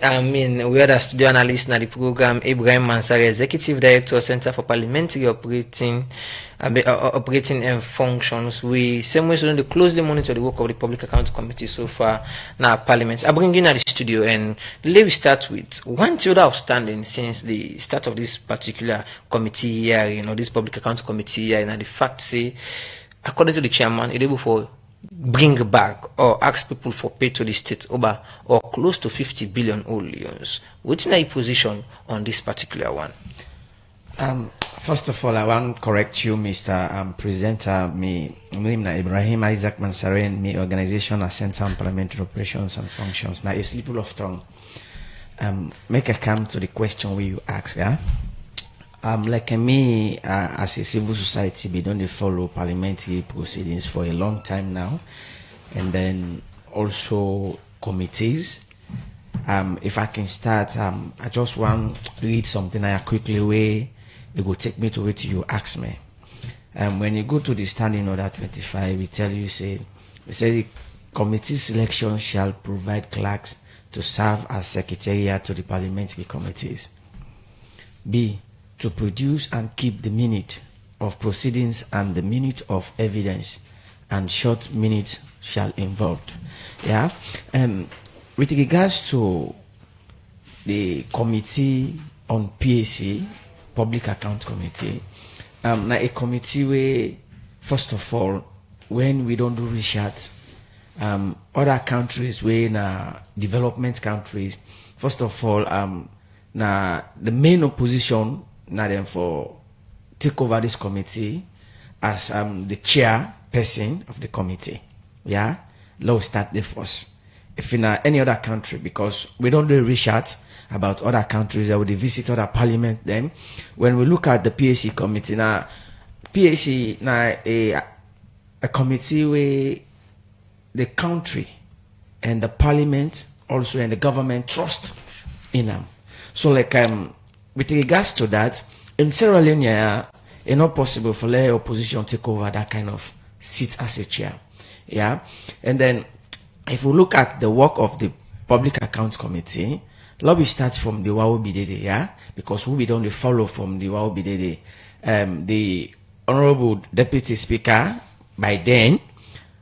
I mean, we are the studio analyst in the program, Ibrahim Mansari, Executive Director, Center for Parliamentary Operating and Functions. We same way to closely monitor the work of the Public Account Committee so far now Parliament. I bring you in the studio, and let me start with one thing outstanding since the start of this particular committee here, this Public Account Committee here, and the fact say, according to the chairman, it able for bring back or ask people for pay to the state over or close to 50 billion loans. What's your position on this particular one? First of all, I want to correct you, Mr. Presenter. Me, Ibrahim Isaac Mansari, and me organization as Center on Parliamentary Operations and Functions. Now, a slip of tongue. Make a come to the question where you ask, yeah? Like me, as a civil society, we don't follow parliamentary proceedings for a long time now, and then also committees. If I can start, I just want to read something I quickly way. It will take me to what you ask me. When you go to the standing order 25, we tell you, say the committee selection shall provide clerks to serve as secretariat to the parliamentary committees. B, to produce and keep the minute of proceedings and the minute of evidence, and short minutes shall involved. Yeah. With regards to the committee on PAC, Public Account Committee, now a committee where, first of all, when we don't do research, other countries where na development countries, first of all, now the main opposition now then for take over this committee as the chairperson of the committee. Yeah, let's start the first. If in any other country, because we don't do research about other countries that would visit other parliament, then when we look at the PAC committee now, PAC now a committee where the country and the parliament also and the government trust in them. So like with regards to that, in Sierra Leone, it's not possible for the opposition to take over that kind of seat as a chair. Yeah. And then if we look at the work of the Public Accounts Committee, let me start from the WAOBDD, yeah? Because we don't follow from the WAOBDD. The Honorable Deputy Speaker, by then,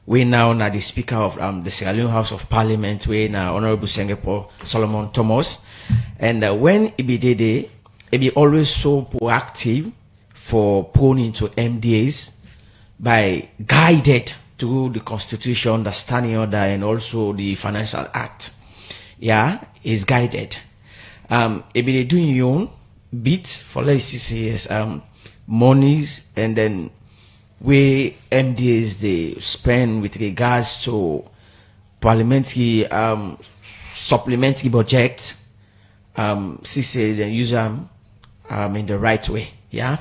we now are the Speaker of the Sierra Leone House of Parliament, we now Honorable Singapore Solomon Thomas. And when EBDD, it be always so proactive for pulling into MDAs by guided to the Constitution, the Standing Order, and also the Financial Act. Yeah, is guided. It be doing your own bit for let's say monies, and then where MDAs they spend with regards to parliamentary supplementary budget. CC then use them in the right way. Yeah,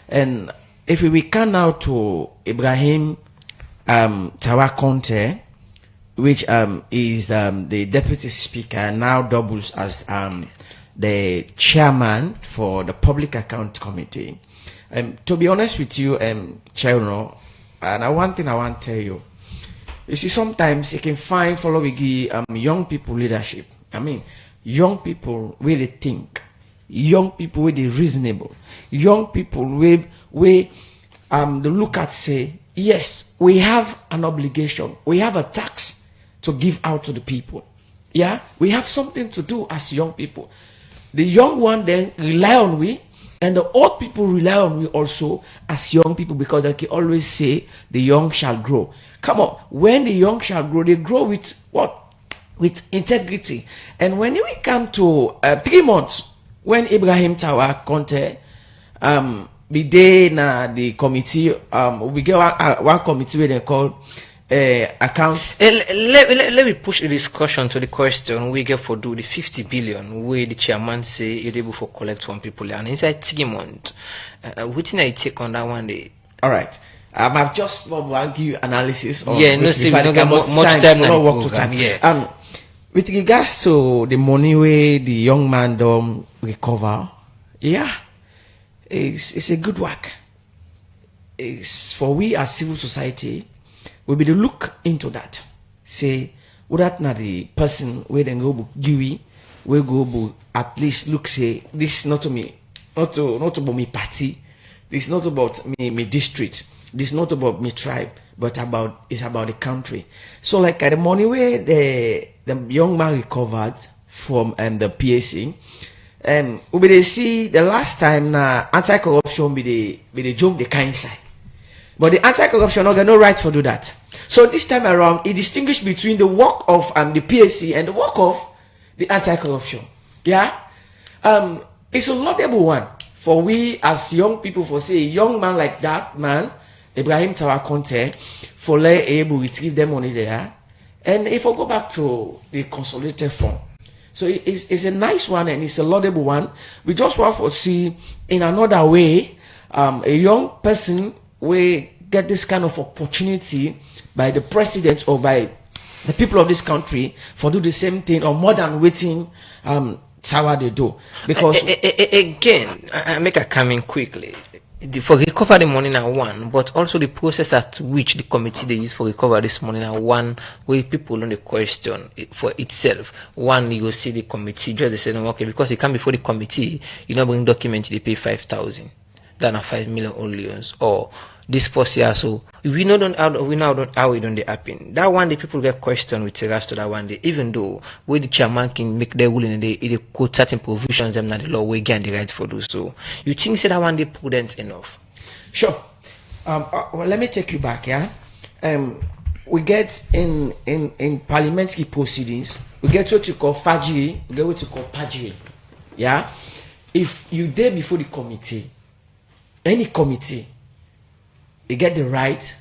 and if we come now to Ibrahim Tawakonte, which is the deputy speaker, now doubles as the chairman for the Public Account Committee. To be honest with you, Chairman, and one thing I want to tell you, you see, sometimes you can find follow young people leadership. I mean, young people really think, young people really reasonable, young people we the look at say, yes, we have an obligation, we have a tax to give out to the people. Yeah, we have something to do as young people. The young one then rely on we, and the old people rely on we also as young people, because they can always say the young shall grow. Come on, when the young shall grow, they grow with what? With integrity. And when we come to 3 months, when Ibrahim Tawa Conte be there na the committee, we get one committee where they call account. Let me push the discussion to the question we get for do the 50 billion where the chairman say you're able for collect from people, and inside 3 months. What thing I take on that one day? All right. I've just want to give you analysis on we don't get much time not work to time. Yeah. With regards to the money where the young man don't recover, yeah, it's a good work. It's for we as civil society, we be to look into that. Say, would that not the person where they go give we go at least look say this not to me, not about me party, this not about me district, this not about me tribe, but it's about the country. So like the money where the young man recovered from the PAC, we they see the last time na anti-corruption be the joke the kind side. But the anti-corruption not got no right to do that. So this time around, it distinguished between the work of the PAC and the work of the anti-corruption. Yeah? It's a laudable one for we as young people, for say a young man like that man, Ibrahim Tawa Conte, for let able to give them money there. And if I go back to the consolidated fund, so it's a nice one and it's a laudable one. We just want to see in another way, a young person will get this kind of opportunity by the president or by the people of this country for do the same thing or more than waiting Tawa they do. Because again, I make a comment quickly. For recover the money now one, but also the process at which the committee they use for recover this money now one, where people on the question for itself. One, you will see the committee just say no, okay, because it come before the committee, you know, bring document they pay 5,000, than a 5 million only, or this process. So we know don't how it don't happen. That one the people get questioned with regards to that one day, even though where the chairman can make their ruling and they quote certain provisions them not the law we get the right for do so. You think say that one day prudent enough? Sure. Well, let me take you back, yeah. We get in parliamentary proceedings, we get what you call fajiri, we get what you call pajiri. Yeah. If you there before the committee, any committee, you get the right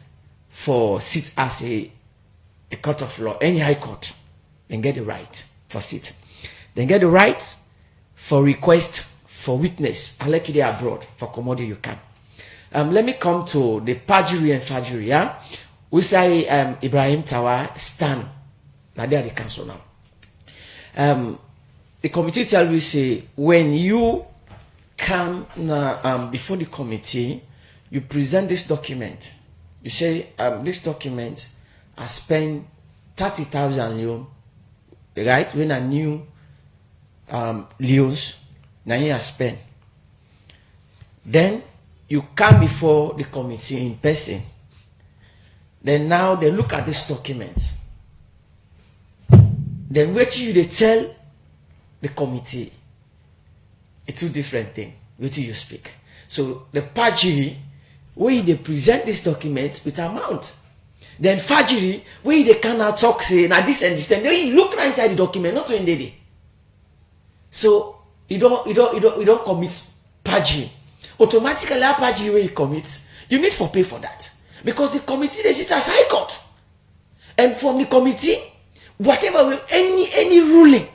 for sit as a court of law, any high court, then get the right for sit. Then get the right for request for witness, unless you are abroad, for commodity you can. Let me come to the perjury and fajiri, yeah? We say Ibrahim Tawa stand. Now they are the council now. The committee tell you say, when you come before the committee, you present this document. You say, this document, I spent 30,000 Leone, right? When I knew Leones, now you spend. Then you come before the committee in person. Then now they look at this document. Then what you they tell the committee, it's two different things. What you speak. So the perjury, where they present this document with amount. Then fajiri, where they cannot talk say now this and this. Then you look inside the document, not when they did. So you don't commit perjury. Automatically that perjury where you commit, you need to pay for that. Because the committee they sit as high court. And from the committee, whatever any ruling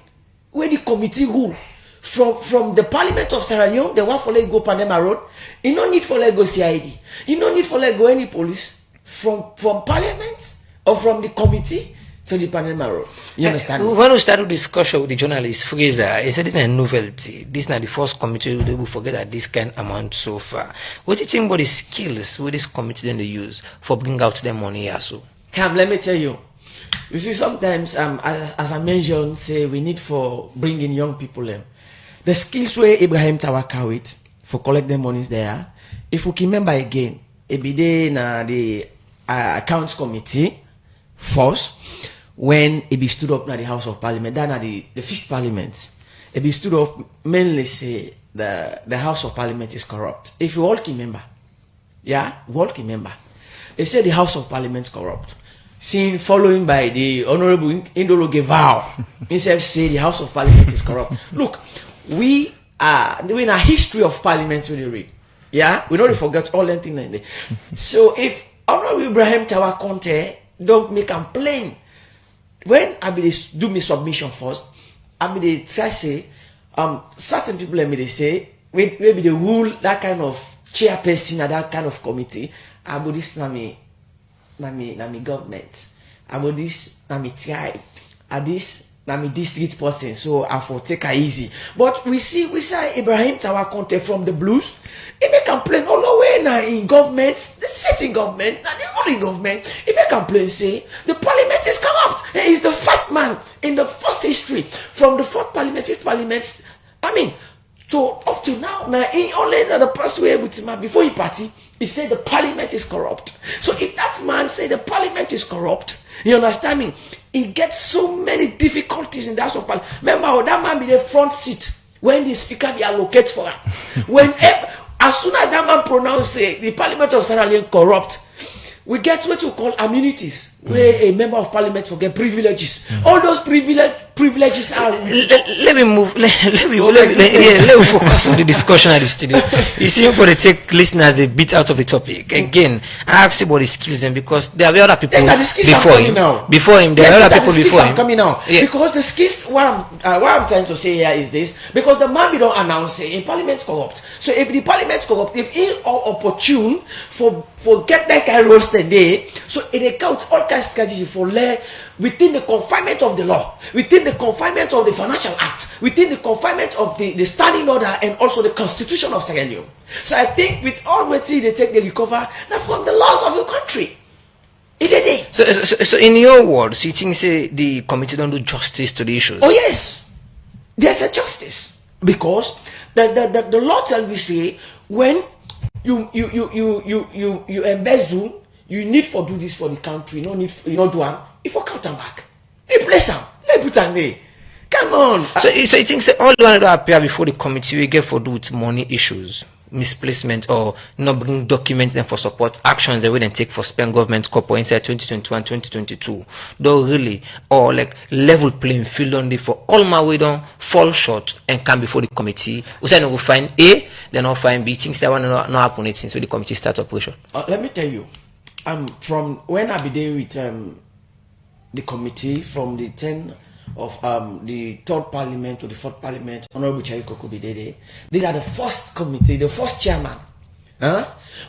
where the committee rule from the Parliament of Sierra Leone, they want for let go Panama Road. You don't need for let go CID. You don't need for let go any police from Parliament or from the committee to the Panama Road. You understand? When we started discussion with the journalist Fraser, he said this is a novelty. This is not the first committee they will forget that this kind amount so far. What do you think about the skills with this committee then they use for bringing out their money also? Cam, let me tell you. You see, sometimes as I mentioned, say we need for bringing young people in. The skills where Ibrahim Tawa carried for collecting money there, if we can remember again, it be there na the accounts committee first when it be stood up na the House of Parliament, then na the fifth Parliament, it be stood up mainly say the House of Parliament is corrupt. If you all can remember, yeah, we all can remember, they say the House of Parliament is corrupt. Seen following by the Honorable Indolo Gevao, himself say the House of Parliament is corrupt. Look, we are in a history of parliaments when you read. Yeah, we don't forget all that thing like that. So if Honorable Ibrahim Tawa Conte don't make a plain, when I be do my submission first, I be they try say certain people let me they say maybe they rule that kind of chairperson or that kind of committee about this nami government, about this nami tribe, this I'm a district person, so I for take her easy. But we see Ibrahim Tawa Conte from the blues. He may complain all the way now in government, the sitting government, and the ruling government. He may complain, say the parliament is corrupt. He is the first man in the first history from the fourth parliament, fifth parliament. I mean, so up to now he only the past way with him before he party, he said the parliament is corrupt. So if that man say the parliament is corrupt, you understand me? He gets so many difficulties in the House of Parliament. Remember, that man be the front seat when the speaker be allocate for him. As soon as that man pronounce say the Parliament of Sierra Leone corrupt, we get what we call immunities, where a member of parliament forget privileges. All those privileges are. Let me move. Let me focus on the discussion at the studio. You seem for the take listeners a bit out of the topic. Again, I asked about the skills, and because there are other people before him. There are other people before him. Coming now, because the skills. What I'm trying to say here is this: because the man we don't announce in parliament corrupt. So if the parliament corrupt, if he are opportune for get that kind of roles today, so it accounts all kinds of strategy for within the confinement of the law, within the confinement of the Financial Act, within the confinement of the standing order, and also the Constitution of Sierra Leone. So I think with all what they take, they recover now from the laws of the country. So in your words, you think say the committee don't do justice to the issues? Oh yes, there's a justice, because the law tells we say when you embezzle, you need for do this for the country. No need for, you not do one. If you count them back, replace them. Let put them there. Come on. So you think that all the one that appear before the committee we get for do with money issues, misplacement, or not bring documents and for support actions that we then take for spend government corporate inside 2021, 2022. Though really or like level playing field on the for all my way down fall short and come before the committee. We say no, we find A, then I'll find B. Things that want to not happen it since the committee start operation. Let me tell you. From when I be there with the committee from the 10 of the third parliament to the fourth parliament, Honorable Chaiko could be there. These are the first committee, the first chairman.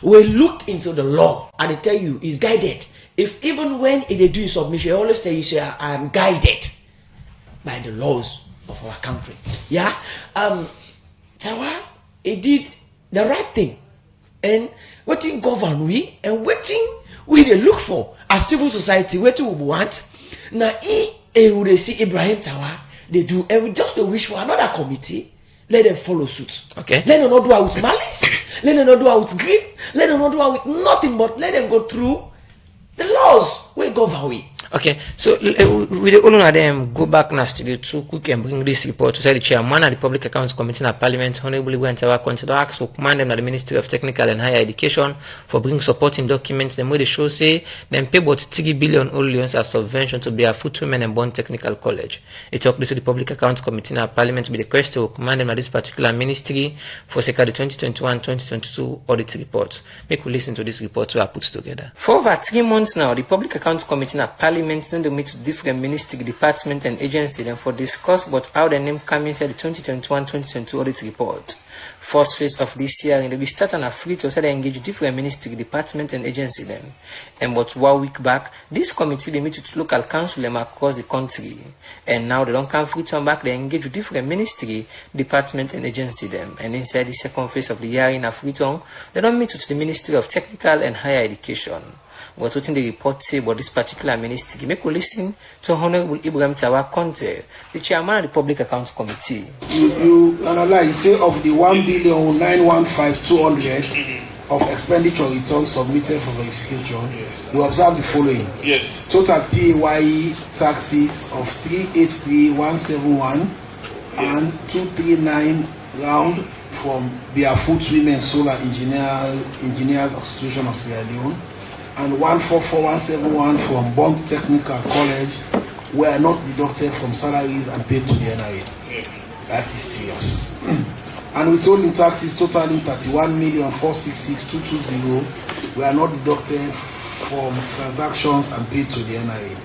We look into the law and they tell you he's guided. If even when they do his submission, I always tell you, say I am guided by the laws of our country. Yeah, Tawa, he did the right thing, and waiting govern we and waiting. We they look for as civil society, what we want. Now, would see Ibrahim Tawa, they do, and we just wish for another committee. Let them follow suit. Okay. Let them not do it with malice. Let them not do it with grief. Let them not do it with nothing, but let them go through the laws. We govern we. Okay, so we all of them go back now to the two quick and bring this report to say the chairman of the Public Accounts Committee in Parliament, Honorable Leone consider ask to command them at the Ministry of Technical and Higher Education for bringing supporting documents. Them where they show say them pay about 3 billion only as subvention to be a foot women and born technical college. It talked to the Public Accounts Committee in Parliament to be the request to command them at this particular ministry for the 2021-2022 audit report. Make we listen to this report we are put together. For over 3 months now, the Public Accounts Committee in Parliament don't meet with different ministry, department and agency then for discuss about how the name come inside the 2021-2022 audit report. First phase of this year, and we start on a free to say they engage different ministry, department and agency then. And about 1 week back, this committee they meet with local council them across the country. And now they don't come free to back, they engage with different ministry, department and agency them. And inside the second phase of the year in Afriton, they don't meet with the Ministry of Technical and Higher Education. But what the report say about this particular ministry, make we listen to Honorable Ibrahim Tawa Conte, the chairman of the Public Accounts Committee. You analyze, say of the 1,915,200 of expenditure returns submitted for verification, you observe the following. Yes. Total PAYE taxes of 383,171 and 239 round from Barefoot Women Solar Engineers Association of Sierra Leone, and 144,171 from Bond Technical College were not deducted from salaries and paid to the NRA. That is serious. And withholding taxes totaling 31,466,220 were not deducted from transactions and paid to the NRA.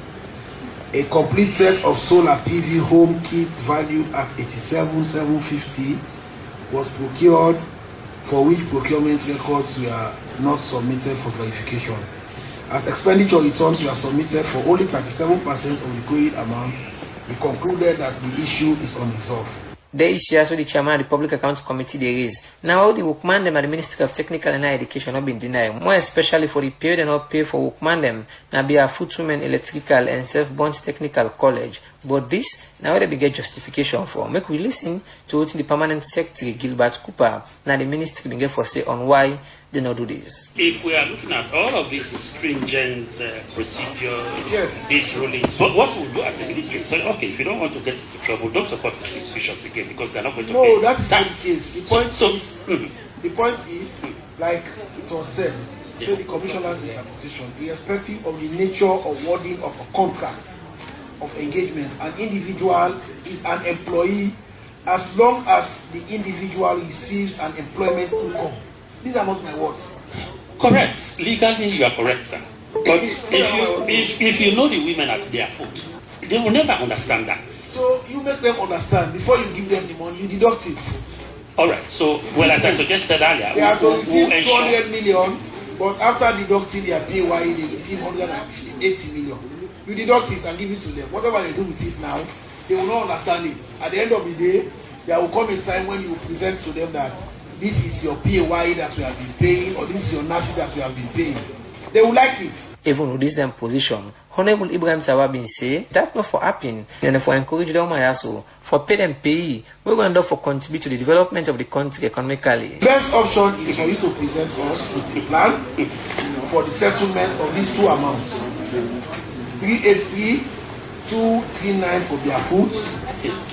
A complete set of solar PV home kits valued at 87,750 was procured, for which procurement records were not submitted for verification, as expenditure returns were submitted for only 37% of the queried amount we concluded that the issue is unresolved. The issues with the chairman of the Public Accounts Committee they raise. Now the workman them at the Ministry of Technical and Higher Education have been denied, more especially for the pay they not pay for workman them. Now be a footwomen electrical and self-bonds technical college. But this now they get justification for. Make we listen to what the permanent secretary Gilbert Cooper now the ministry begin for say on why they not do this. If we are looking at all of these stringent procedures, Yes. these rulings, what we'll do as a ministry is say, okay, if you don't want to get into trouble, don't support these institutions again because they're not going to pay. No, that's what it is. The point mhm. the point is, like it was said, say the commissioner's interpretation, irrespective of the nature or wording of a contract of engagement, an individual is an employee as long as the individual receives an employment income. These are not my words. Correct. Legally, you are correct, sir. But if you know the women at their foot, they will never understand that. So you make them understand before you give them the money, you deduct it. All right. So, well, as I suggested earlier, They are to we'll receive ensure 200 million, but after deducting their PAYE, they receive 180 million. You deduct it and give it to them. Whatever they do with it now, they will not understand it. At the end of the day, there will come a time when you present to them that this is your PAYE that we have been paying, or this is your NASI that we have been paying. They will like it. Even with this them position, Honorable Ibrahim Sawa bin say that not for happen and for encourage them also for pay them pay. We're going to for contribute to the development of the country economically. First option is for you to present us with a plan for the settlement of these two amounts. 383, 239 for their food,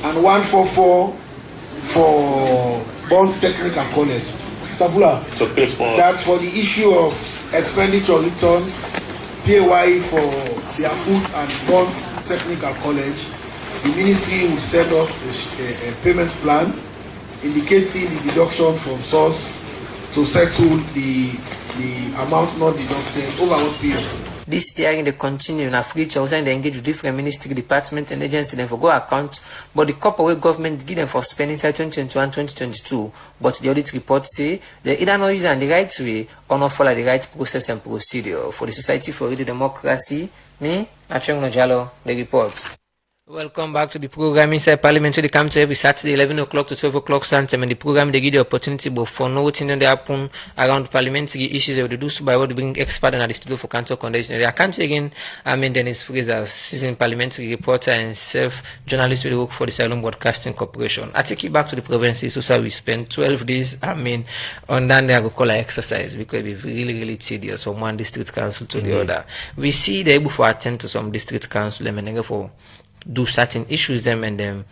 and 144 for Bond Technical College. Tabula. That's for the issue of expenditure return, PAYE for their food and Bond Technical College. The ministry will send us a payment plan indicating the deduction from source to settle the amount not deducted over what period. This hearing they continue in Africa, also they engage with different ministry, departments and agencies then for go account, but the couple way government give them for spending inside 2021-2022, but the audit report say they either not use the right way or not follow the right process and procedure. For the Society for Radio Democracy, me, Acheng Jalo, the report. Welcome back to the program inside Parliamentary. They come to every Saturday, 11 o'clock to 12 o'clock sometime. And the program, they give the opportunity both for noting that they happen around parliamentary issues. They will do so by what they bring expert and the studio for council condition. They are country again. Dennis Fraser, seasoned parliamentary reporter and self-journalist with work for the Salon Broadcasting Corporation. I take you back to the provinces. So we spent 12 days, on that they call exercise because it be really, really tedious from one district council to the other. We see they're able to attend to some district council and they go for do certain issues them and then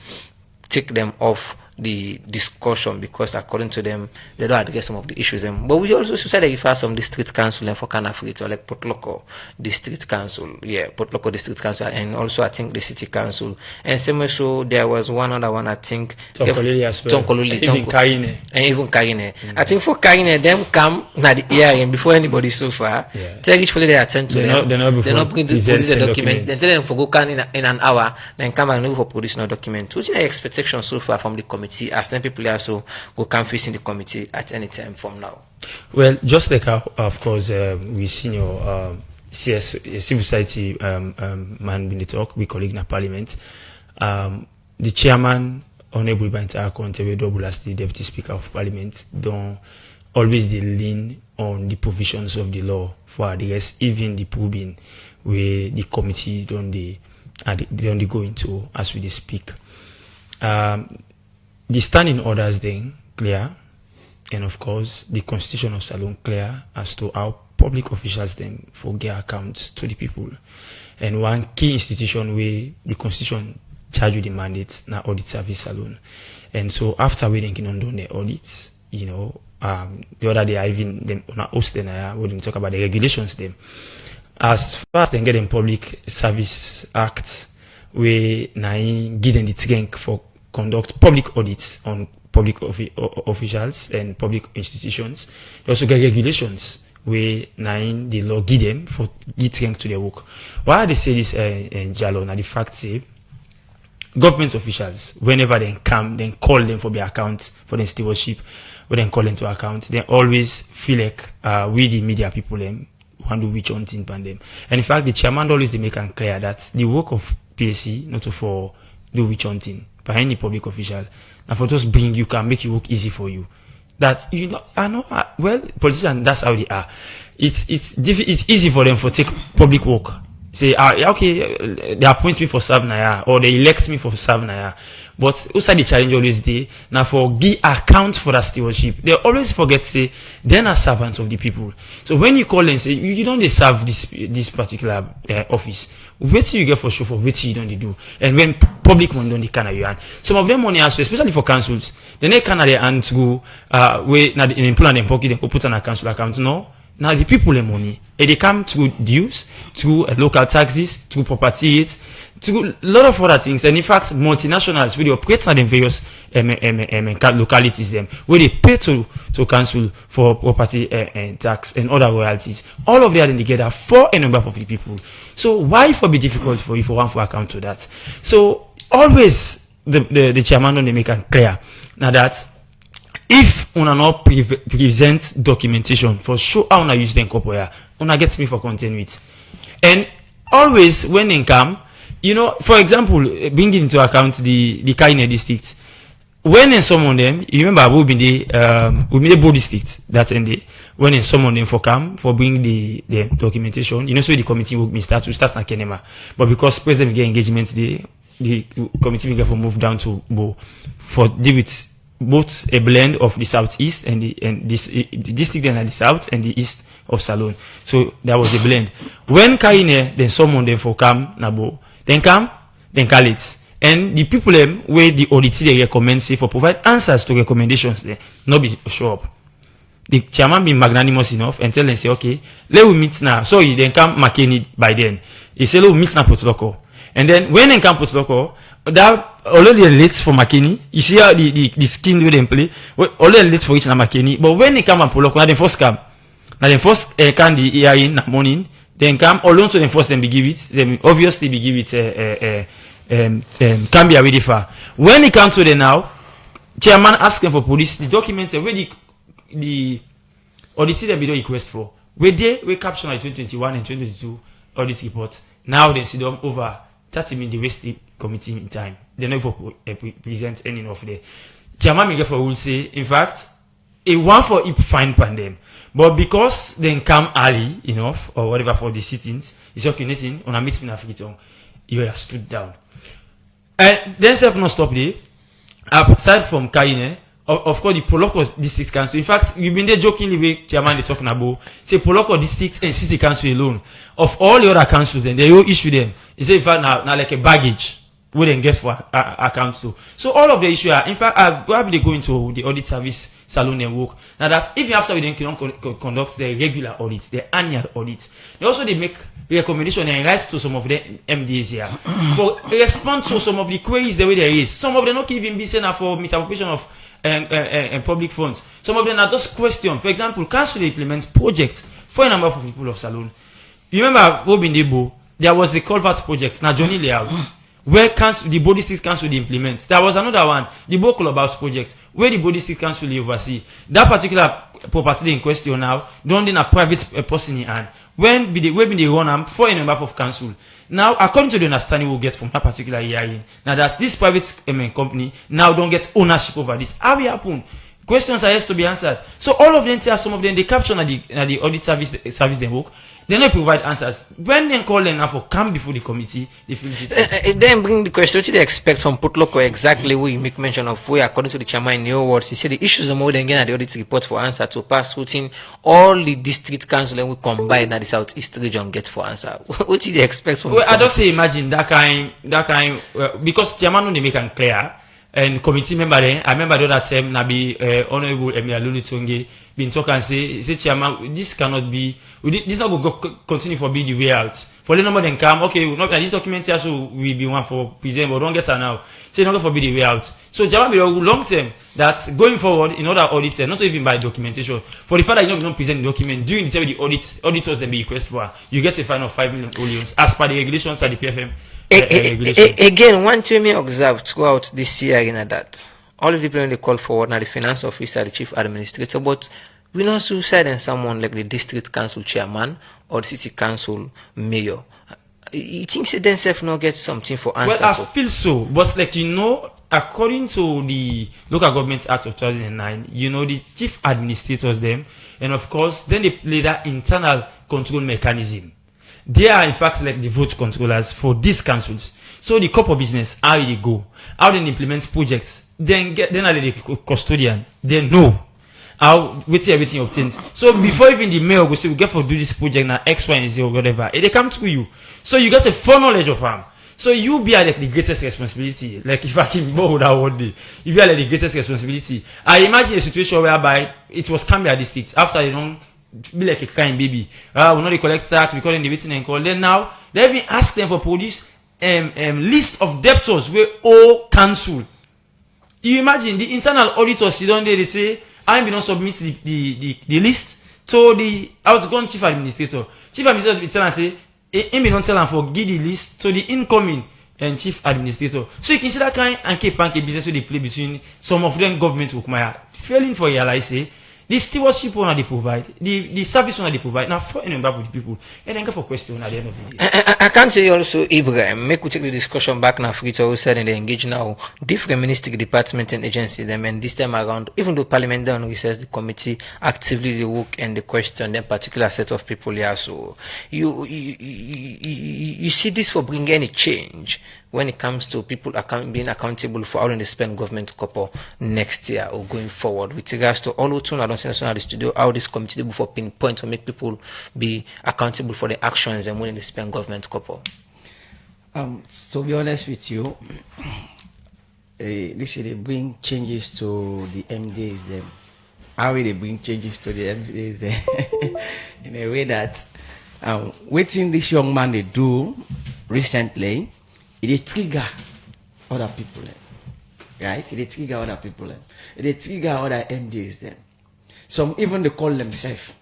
take them off the discussion because according to them they don't address some of the issues them. But we also said that if I some district council and for Kanafrit or like Port Loko district council, Port Loko district council, and also I think the city council, and same way so there was one other one I think Tonkolili as well. Even Karine. I think for Karine them come at the hearing before anybody so far. Tell each they attend to them. They not bring to produce a document. Then tell them for go can in an hour, then come and look for producing a document. Which is the expectation so far from the committee, as then people also go can face in the committee at any time from now? Well, just like of course we senior CS civil society man in the talk, we colleague in the parliament. The chairman, Honorable Banta Conte, double as the deputy speaker of parliament, don't always they lean on the provisions of the law for the rest, even the probing where the committee don't go into as we speak. The standing orders then clear, and of course the constitution of Salon clear as to how public officials then forget accounts to the people. And one key institution where the constitution charge with the mandate now audit service Salon. And so after we then can undo the audits, the other day I even them on a host then I would talk about the regulations them. As far as they get in Public Service Act, we now give them the strength for conduct public audits on public officials and public institutions. They also get regulations where the law give them for give strength to their work. Why they say this in Jalo? Now the fact say government officials, whenever they come, then call them for their account for the stewardship, when they call them to account, they always feel like we the media people them want to reach on thing pan them. And in fact, the chairman always they make it clear that the work of PSC not for do witch hunting by any public official. And for just bring you can make it work easy for you. That I know. Well, politicians, that's how they are. It's easy for them for take public work. Say, okay, they appoint me for Savnaya or they elect me for Savnaya. But also the challenge always there. Now for give account for that stewardship, they always forget say they're not servants of the people. So when you call and say you don't serve this particular office, wait till you get for sure for wait till you don't do. And when public money don't they can you hand. Some of them money also, especially for councils, then they can their hand to go where now in employ them pocket they go put on a council account. No. Now the people the money, and they come through dues, through local taxes, through property rates, through a lot of other things. And in fact, multinationals really operate in various localities them where they pay to council for property tax and other royalties. All of that together for a number of the people. So why for be difficult for you for one for account to that? So always the chairman don't make it clear now that. If una not present documentation for sure how una use them corporate, una get me for content with. And always when they come, for example, bringing into account the Kaine district. When in some of them, you remember we made the Bo district that end when in some of them for come for bring the documentation, so the committee will be start na Kenema. But because president get engagement, the committee will get for move down to Bo for deal with both a blend of the southeast and the district and the south and the east of Salone. So that was the blend. When Kaine, then someone then for come Nabo, then come, then call it. And the people where the audit they recommend say for provide answers to recommendations there, not be show up. The chairman be magnanimous enough and tell them say, okay, let we meet now. So he then come McKinney by then. He say let we meet now Potloko. And then when they come Potloko, that already late for McKinney. You see how the scheme they play. Already late for each na McKinney. But when they come and Potloko, now they first come. Now they first can the hearing na morning. Then come alone so they first them be give it. Then obviously be give it can be already far. When they come to the now, chairman asking for police the documents where the audit them be do request for. Where they capture like 2021 and 2022 audit report. Now they see them over 30 minutes the waste the committee in time. They never present any of the chairman Miguel will say, in fact, a one for it fine pandem. But because they come early enough or whatever for the sittings, it's okay nothing on a meeting in Africa, you are stood down. And then self not stop there. Aside from Kaine, of course the Poloko district council. In fact, you've been there jokingly with chairman they talking about say Poloko district and city council alone. Of all the other councils, then they will issue them. He say in fact now like a baggage. We then get for accounts too. So all of the issue are in fact probably they go into the audit service salon and work. Now that if after we then conduct the regular audits, the annual audit, they also they make recommendation and writes to some of the MDs here for respond to some of the queries the way there is. Some of them not even be sent for misappropriation of public funds. Some of them are just questions. For example, council implements projects for a number of people of Salone. You remember Robin Debo, there was a culvert project, now Johnny Layout, where the body district council implements. There was another one, the Bo Clubhouse project, where the body district council oversee. That particular property in question now, don't in a private person in hand. When they run them for a number of council. Now, according to the understanding we'll get from that particular hearing, now that this private company now don't get ownership over this. How will happen? Questions are yet to be answered. So all of them, some of them, they capture the audit service they work. They don't provide answers. When they call them now for come before the committee, they feel it. Then bring the question, what do they expect from Potloko exactly we make mention of where according to the chairman in your words, he said the issues are more than getting the audit report for answer to pass within all the district council and we combine at the southeast region get for answer. What do they expect from I don't say imagine that kind because chairman when they make it clear and committee member then I remember the other time Nabi Honorable Emir Lulutonge been talking and say chairman this cannot be this not going to continue for being the way out. For the number then come, okay, we'll not this document here so we be one for present, but don't get her now. Say not going to be the way out. So chairman be long term that going forward in other audits, not even by documentation. For the fact that you don't present the document during the time the auditors then be request for, you get a fine of 5 million olions as per the regulations at the PFM. Again, one thing we observed throughout this year in that all of the people they call forward now the finance officer, the chief administrator, but we not suicide and someone like the district council chairman or the city council mayor. you think say themselves no get something for answer Well, I to? feel so, but like according to the Local Government Act of 2009, the chief administrators them, and of course, then they play that internal control mechanism. They are in fact like the vote controllers for these councils. So the corporate business, how they go, how they implement projects, then are the custodian, they know how everything obtains. So before even the mayor will say we get for do this project now X, Y, and Z or whatever, they come to you. So you get a full knowledge of them. So you be like the greatest responsibility. Like if I can bold that one day, you be like the greatest responsibility. I imagine a situation whereby it was Cambia district after they don't be like a crying baby. We not collect tax, we call them the waiting and call. Then now they even ask them for police list of debtors where all council. You imagine the internal auditors sit down there, they say, I will not submit the list to the outgoing chief administrator. Chief administrator will tell and say, he may not tell and for give the list to the incoming and chief administrator. So you can see that kind and keep business where they play between some of them government will failing for your life, say the stewardship one they provide, the service one they provide. Now for any number of the people, and then go for question at the end of the day. I can't say also, Ibrahim, make we take the discussion back now. Free to said and they engage now different ministry departments and agencies. Them and this time around, even though Parliament don't recess, the committee actively they work and the question them particular set of people here. So you see this for bring any change when it comes to people being accountable for how they spend government couple next year or going forward with regards to all I don't say the studio how this committee do for pinpoint to make people be accountable for the actions and when they spend government couple. To be honest with you, they say they bring changes to the MDs them. How will they bring changes to the MDs them? In a way that waiting this young man they do recently, it is trigger other people, right? It is trigger other people, it is trigger other MDs them. Some even they call themselves.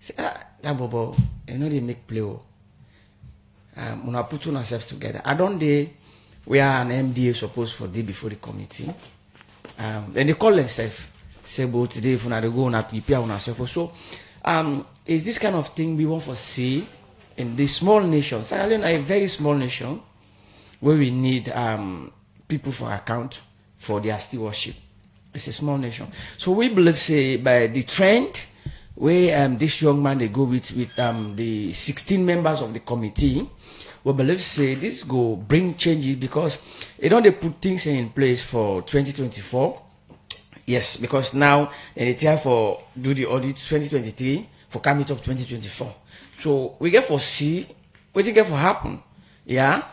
Say, bobo, they make play. When I put ourselves together, I don't we are an MDA supposed for day before the committee. Then they call themselves. Say, but today if we go and prepare on ourselves. So, is this kind of thing we want to see in this small nation? Sierra Leone, a very small nation, where we need people for account for their stewardship. It's a small nation. So we believe, say, by the trend where this young man they go with the 16 members of the committee, we believe, say, this go bring changes because they don't put things in place for 2024. Yes, because now it's time for do the audit 2023 for coming up 2024. So we get for see what it get for happen. Yeah.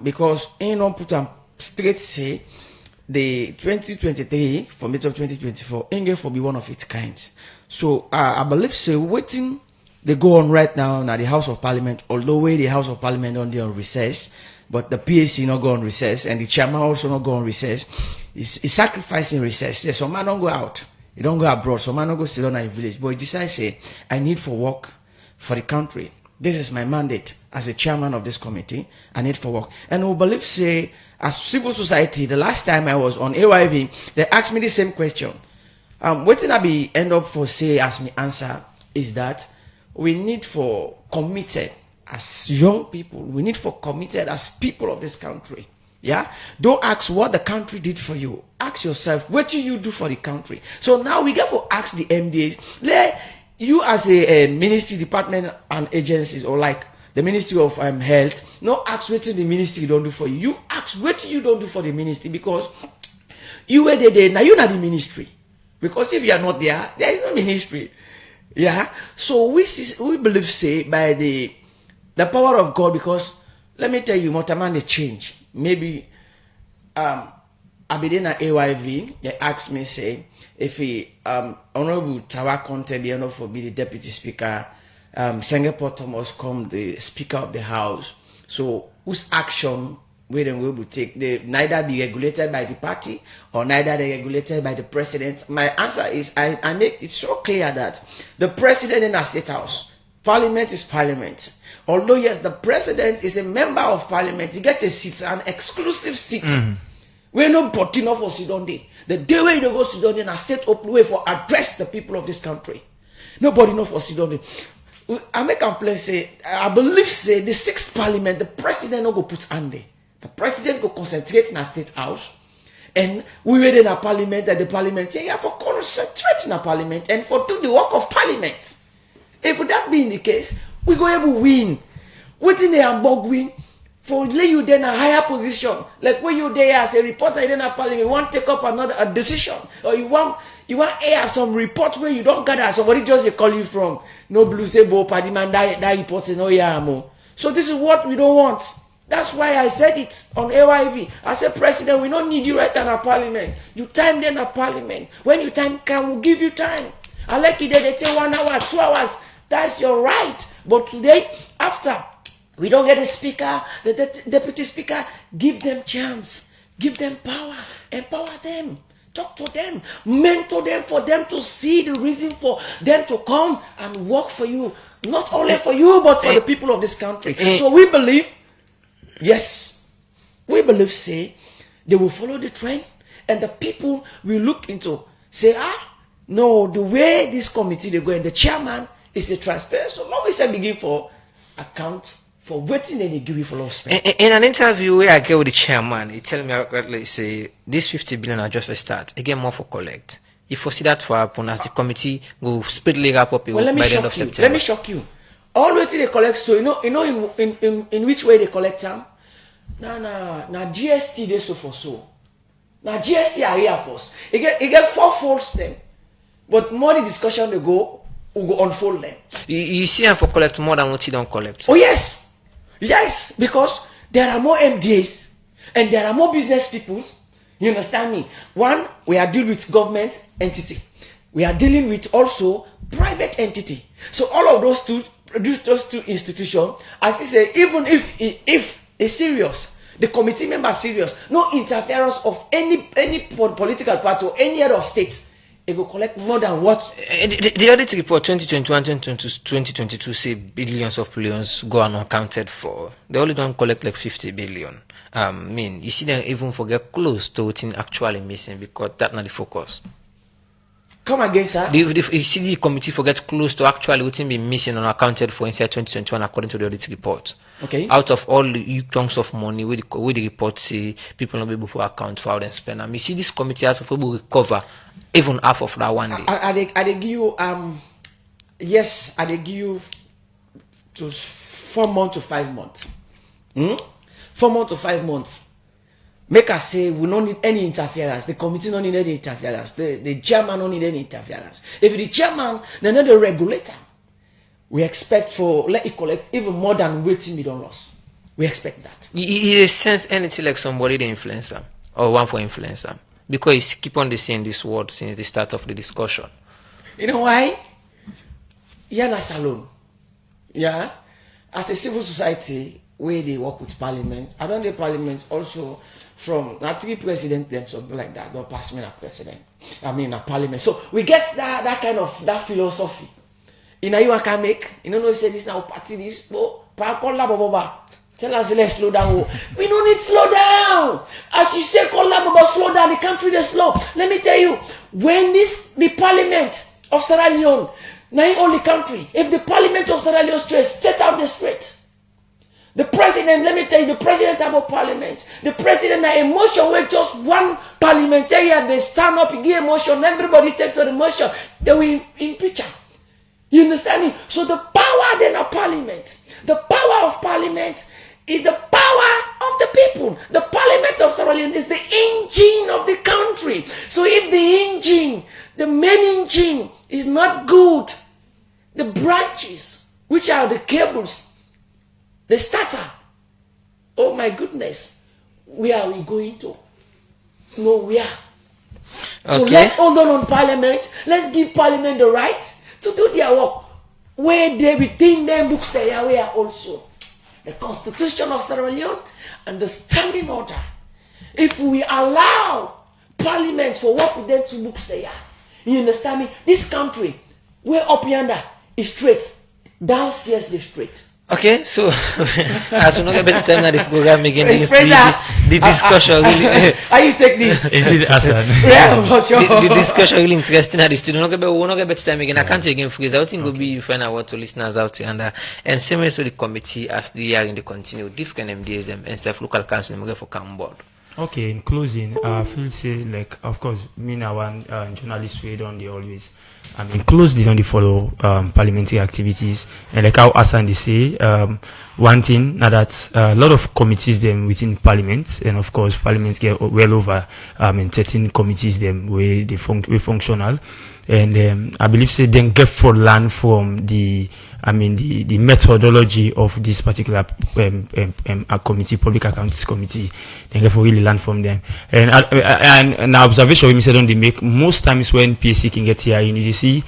Because ain't no put on straight say the 2023 for mid of 2024 ain't get for be one of its kind. So I believe say waiting they go on right now at the House of Parliament, although way the House of Parliament on on recess, but the PAC not go on recess and the chairman also not go on recess. He's sacrificing recess. Yes, some man don't go out. He don't go abroad. Some man don't go sit down in a village. But he decides say I need for work for the country. This is my mandate as a chairman of this committee. I need for work. And we believe, say, as civil society, the last time I was on AYV, they asked me the same question. What did I be end up for say as me answer is that we need for committed as young people. We need for committed as people of this country. Yeah. Don't ask what the country did for you. Ask yourself, what do you do for the country? So now we get to ask the MDAs. You as a ministry department and agencies or like the Ministry of Health, no ask what the ministry don't do for you. You ask what you don't do for the ministry because you were there. Now you're not the ministry. Because if you are not there, there is no ministry. Yeah. So we believe say by the power of God, because let me tell you, Motaman they change. Maybe Abidina AYV, they asked me say if he Honorable Tawa Conte be enough for be the deputy speaker, Singapore Thomas come the speaker of the house. So whose action we will take? They neither be regulated by the party or neither they regulated by the president. My answer is I make it so clear that the president in a state house, parliament is parliament. Although yes, the president is a member of parliament, he gets a seat, an exclusive seat. We're not put enough for Sudan Day. The day where you go Sudan Day, a state open way for address the people of this country. Nobody know for Sudan Day. I make a play say, I believe say the 6th parliament, the president no go put hand there. The president go concentrate in a state house. And we wait in a parliament at the parliament. Yeah, for concentrate in a parliament and for do the work of parliament. If that being the case, we go able win. Within the Hamburg win, for lay you then a higher position. Like when you there as a reporter in a parliament, you want to take up a decision. Or you want air some report where you don't gather somebody just call you from no blue say bo party man that report say no yeah mo. So this is what we don't want. That's why I said it on AYV. I said, President, we don't need you right now in parliament. You time then a parliament. When you time can, we'll give you time. I like it there, they say 1 hour, 2 hours. That's your right. But today, after we don't get a speaker, the deputy speaker, give them chance. Give them power. Empower them. Talk to them. Mentor them for them to see the reason for them to come and work for you. Not only for you, but for the people of this country. So we believe, yes, we believe, say, they will follow the trend and the people will look into, say, no, the way this committee they go and the chairman is a transparent. So now we say begin for account for waiting and they give you for law spend. In an interview where I get with the chairman, he tell me correctly, say, this 50 billion are just a start. Again, more for collect. If you foresee that to happen as the committee go speedily wrap up by the end of September. Let me shock you. All waiting they collect, so you know in which way they collect them? Now GST they so for so. Now GST are here first. It get 4 folds them. But more the discussion they go, will go unfold them. You see them for collect more than what you don't collect. Oh yes. Yes, because there are more MDAs and there are more business people. You understand me? One, we are dealing with government entity. We are dealing with also private entity. So all of those two institutions, as I say, even if it's serious, the committee member serious, no interference of any political party or any head of state, it will collect more than what the audit report 2021-2022 say billions of billions go unaccounted for. They only don't collect like 50 billion. You see them even forget close to what's actually missing because that's not the focus. Come again, sir. You see the committee forget close to actually what's been missing and accounted for inside 2021 according to the audit report. Okay. Out of all the chunks of money where the report say people not be able to account for how they spend them. You see this committee has to recover even half of that one day. I they give you yes, I they give you to 4 months to 5 months. 4 months to 5 months. Make us say we don't need any interference. The committee don't need any interference. The chairman don't need any interference. If the chairman, then the regulator, we expect for let it collect even more than waiting million loss. We expect that. You sense anything like somebody the influencer or one for influencer because he's keep on saying this word since the start of the discussion. You know why? You're not alone. Yeah, as a civil society where they work with parliaments, I don't know parliaments also from 3 presidents them something like that. Don't pass me a president. I mean a parliament. So we get that kind of that philosophy. You know you can make. You know say this now party this. Tell us let's slow down. We don't need slow down. As you say, slow down. The country is slow. Let me tell you, when the parliament of Sierra Leone, not only country, if the parliament of Sierra Leone straight out the straight. The president, let me tell you, the president about parliament. The president has emotion where just one parliamentarian, they stand up, he give emotion, everybody takes the emotion, they will impeach him. You understand me? So the power then of parliament, the power of parliament is the power of the people. The parliament of Sierra Leone is the engine of the country. So if the engine, the main engine is not good, the branches, which are the cables, the starter, oh my goodness, where are we going to? Nowhere. Okay. So let's hold on parliament. Let's give parliament the right to do their work. Where they within them books they are where also. The constitution of Sierra Leone and the standing order. If we allow parliament for what with them to books they are, you understand me? This country, where up yonder is straight, downstairs they straight. Okay, so as we not get better time now the program again, the discussion really How you take this? Indeed, Hassan. Yeah, for sure. the discussion really interesting at the studio. We'll not get better time again. I can't again freeze. I think will be find out what to listeners out there and same way so the committee as the year in the continue different MDSM and self local council for come board. Okay, in closing, I feel say like of course me now one journalist we don't they always closely don't they follow parliamentary activities and like how Hassan they say one thing now that a lot of committees them within parliament and of course parliament get well over 13 committees them where they functional and I believe say then get for learn from the methodology of this particular committee, public accounts committee. They get for really learn from them. And an observation we said on the make most times when PSC can get here, you see,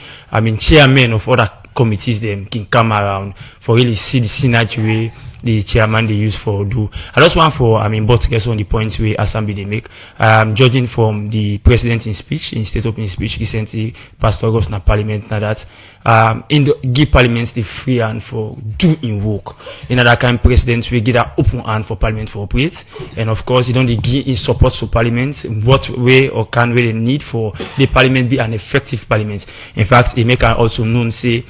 chairmen of other committees them can come around for really see the synergy way the chairman they use for do. I just want for both guess on the points where Assembly they make. Judging from the president in speech, in state opening speech recently, Pastor August na parliament now that in the give parliaments the free hand for doing work. In other kind presidents we give that open hand for parliament to operate. And of course you don't give in support to parliament what way or can really need for the parliament be an effective parliament. In fact, it make also known say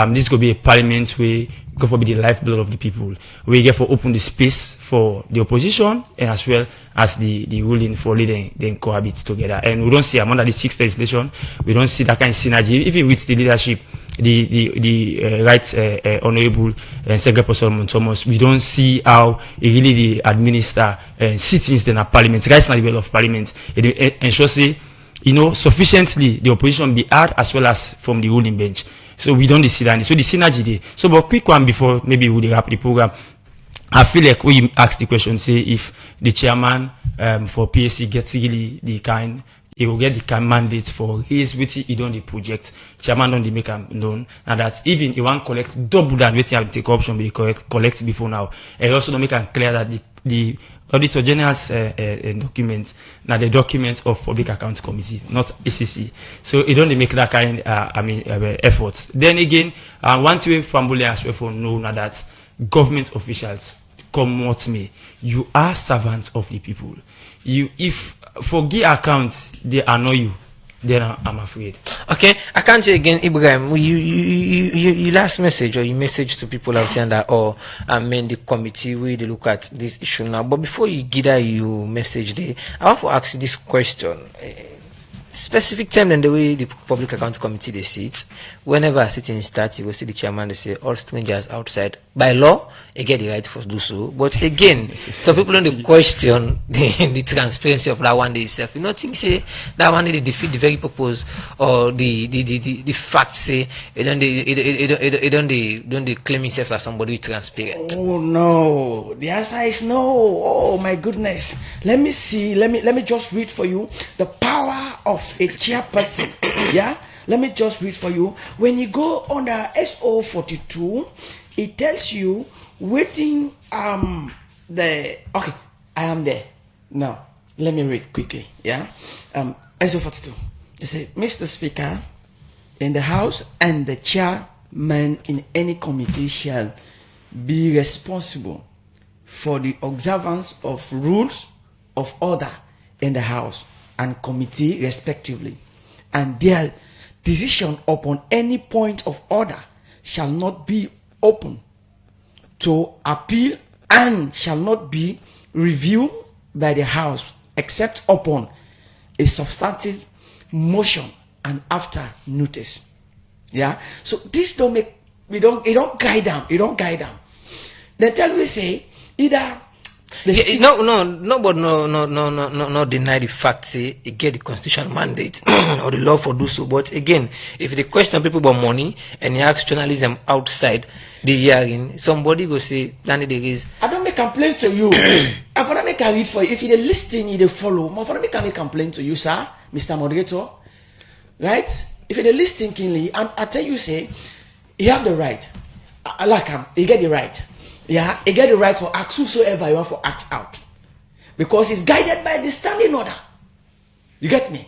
this could be a parliament where go for be the lifeblood of the people. We get for open the space for the opposition and as well as the ruling for leading then cohabit together. And we don't see under the sixth legislation, we don't see that kind of synergy even with the leadership, the right honorable Secretary Solomon Thomas. We don't see how he really the administer sittings then at parliament, right now the level of parliament. It ensures say sufficiently the opposition be heard as well as from the ruling bench. So we don't see that. So the synergy there. So but quick one before maybe we wrap the program. I feel like we ask the question, say if the chairman for PSC gets really the kind, he will get the kind mandate for his which he don't the project. Chairman don't make him known. And that even he want collect double that which he have take option be collect before now. And also don't make him clear that the Auditor General's document, now the documents of Public Accounts Committee, not ACC. So it don't make that kind efforts. Then again, one thing from Bullion as well for know now that government officials come what me, you are servants of the people. You if forgive accounts they annoy you, then I'm afraid. Okay, I can't say again, Ibrahim. You last message or you message to people out there that or the committee where they look at this issue now. But before you get that you message there, I want to ask you this question. Specific time and the way the Public Accounts Committee they sit, whenever a sitting starts, you will see the chairman they say all strangers outside. By law, they get the right to do so. But again, some people don't question the transparency of that one day itself. You know, think say that one day they defeat the very purpose or the fact say it don't claim itself as somebody transparent. Oh no, the answer is no. Oh my goodness. Let me see. Let me just read for you the power of a chairperson. Yeah, let me just read for you. When you go under SO 42, it tells you waiting okay, I am there now. Let me read quickly. Yeah, SO 42. It says, Mr. Speaker, in the House and the chairman in any committee shall be responsible for the observance of rules of order in the House and committee respectively, and their decision upon any point of order shall not be open to appeal and shall not be reviewed by the House except upon a substantive motion and after notice. Yeah, so this don't make it don't guide them. They tell we say either no deny the fact say it get the constitutional mandate or the law for do so. But again, if they question people about money and you ask journalism outside the hearing, somebody go say Danny there is. I don't make complaint to you. I want to make a read for you. If you listen, you follow. I want to make a complaint to you, sir, Mr. Moderator. Right? If you listen keenly, and I tell you, say, you have the right. I like him. You get the right. Yeah, you get the right for act whosoever you want for act out. Because it's guided by the standing order. You get me?